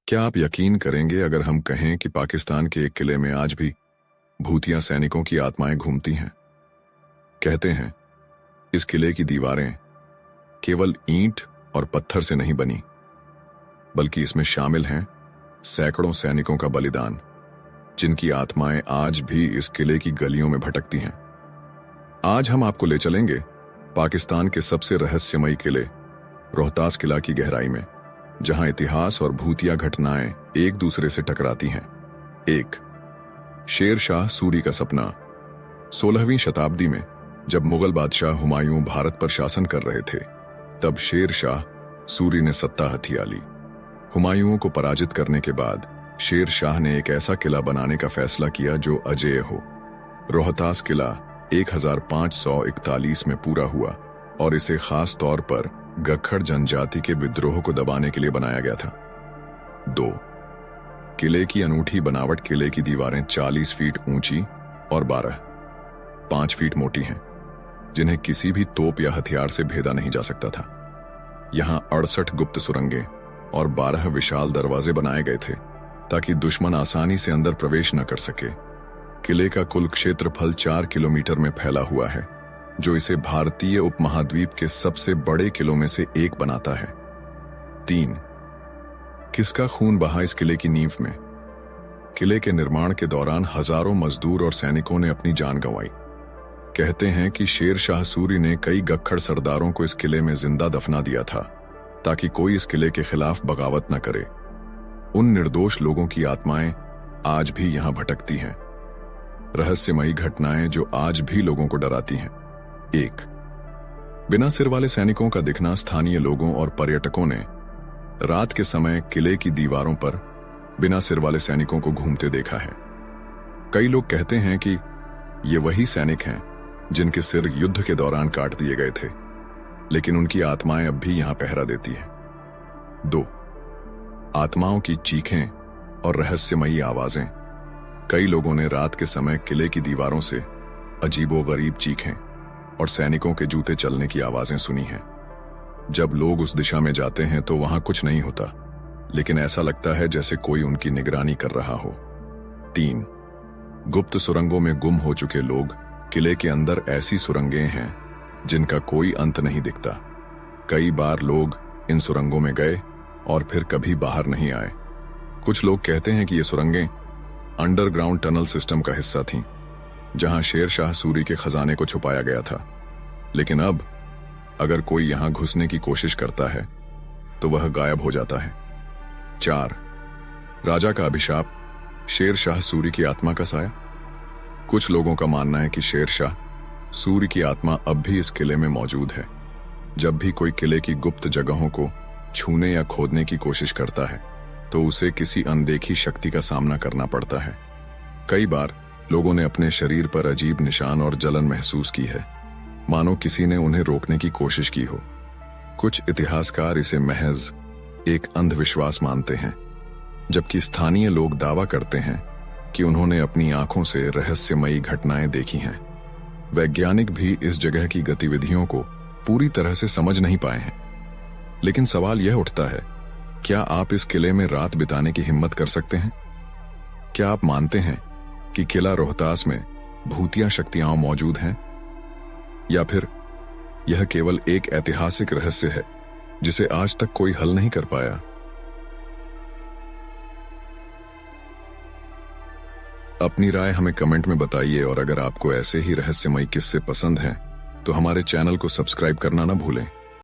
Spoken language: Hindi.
क्या आप यकीन करेंगे अगर हम कहें कि पाकिस्तान के एक किले में आज भी भूतिया सैनिकों की आत्माएं घूमती हैं? कहते हैं इस किले की दीवारें केवल ईंट और पत्थर से नहीं बनी, बल्कि इसमें शामिल हैं सैकड़ों सैनिकों का बलिदान, जिनकी आत्माएं आज भी इस किले की गलियों में भटकती हैं। आज हम आपको ले चलेंगे पाकिस्तान के सबसे रहस्यमयी किले रोहतास किला की गहराई में, जहां इतिहास और भूतिया घटनाएं एक दूसरे से टकराती हैं। एक, शेर शाह सूरी का सपना। 16वीं शताब्दी में जब मुगल बादशाह हुमायूं भारत पर शासन कर रहे थे, तब शेर शाह सूरी ने सत्ता हथिया ली। हुमायूं को पराजित करने के बाद शेर शाह ने एक ऐसा किला बनाने का फैसला किया जो अजेय हो। रोहतास किला 1541 में पूरा हुआ और इसे खास तौर पर गख्खड़ जनजाति के विद्रोह को दबाने के लिए बनाया गया था। 2, किले की अनूठी बनावट। किले की दीवारें 40 फीट ऊंची और 5 फीट मोटी हैं, जिन्हें किसी भी तोप या हथियार से भेदा नहीं जा सकता था। यहां 68 गुप्त सुरंगें और 12 विशाल दरवाजे बनाए गए थे ताकि दुश्मन आसानी से अंदर प्रवेश न कर सके। किले का कुल क्षेत्रफल 4 किलोमीटर में फैला हुआ है, जो इसे भारतीय उपमहाद्वीप के सबसे बड़े किलों में से एक बनाता है। 3, किसका खून बहा इस किले की नींव में? किले के निर्माण के दौरान हजारों मजदूर और सैनिकों ने अपनी जान गंवाई। कहते हैं कि शेर शाह सूरी ने कई गख्खड़ सरदारों को इस किले में जिंदा दफना दिया था ताकि कोई इस किले के खिलाफ बगावत न करे। उन निर्दोष लोगों की आत्माएं आज भी यहां भटकती हैं। रहस्यमयी घटनाएं जो आज भी लोगों को डराती हैं। 1, बिना सिर वाले सैनिकों का दिखना। स्थानीय लोगों और पर्यटकों ने रात के समय किले की दीवारों पर बिना सिर वाले सैनिकों को घूमते देखा है। कई लोग कहते हैं कि ये वही सैनिक हैं जिनके सिर युद्ध के दौरान काट दिए गए थे, लेकिन उनकी आत्माएं अब भी यहां पहरा देती हैं। 2, आत्माओं की चीखें और रहस्यमयी आवाजें। कई लोगों ने रात के समय किले की दीवारों से अजीबोगरीब चीखें और सैनिकों के जूते चलने की आवाजें सुनी हैं। जब लोग उस दिशा में जाते हैं तो वहां कुछ नहीं होता, लेकिन ऐसा लगता है जैसे कोई उनकी निगरानी कर रहा हो। 3, गुप्त सुरंगों में गुम हो चुके लोग। किले के अंदर ऐसी सुरंगें हैं जिनका कोई अंत नहीं दिखता। कई बार लोग इन सुरंगों में गए और फिर कभी बाहर नहीं आए। कुछ लोग कहते हैं कि ये सुरंगें अंडरग्राउंड टनल सिस्टम का हिस्सा थीं, जहां शेर शाह सूरी के खजाने को छुपाया गया था। लेकिन अब अगर कोई यहां घुसने की कोशिश करता है तो वह गायब हो जाता है। 4, राजा का अभिशाप। शेर शाह सूरी की आत्मा का साया। कुछ लोगों का मानना है कि शेर शाह सूरी की आत्मा अब भी इस किले में मौजूद है। जब भी कोई किले की गुप्त जगहों को छूने या खोदने की कोशिश करता है तो उसे किसी अनदेखी शक्ति का सामना करना पड़ता है। कई बार लोगों ने अपने शरीर पर अजीब निशान और जलन महसूस की है, मानो किसी ने उन्हें रोकने की कोशिश की हो। कुछ इतिहासकार इसे महज एक अंधविश्वास मानते हैं, जबकि स्थानीय लोग दावा करते हैं कि उन्होंने अपनी आंखों से रहस्यमयी घटनाएं देखी हैं। वैज्ञानिक भी इस जगह की गतिविधियों को पूरी तरह से समझ नहीं पाए हैं, लेकिन सवाल यह उठता है, क्या आप इस किले में रात बिताने की हिम्मत कर सकते हैं? क्या आप मानते हैं कि किला रोहतास में भूतिया शक्तियां मौजूद हैं, या फिर यह केवल एक ऐतिहासिक रहस्य है जिसे आज तक कोई हल नहीं कर पाया? अपनी राय हमें कमेंट में बताइए, और अगर आपको ऐसे ही रहस्यमयी किस्से पसंद हैं तो हमारे चैनल को सब्सक्राइब करना ना भूलें।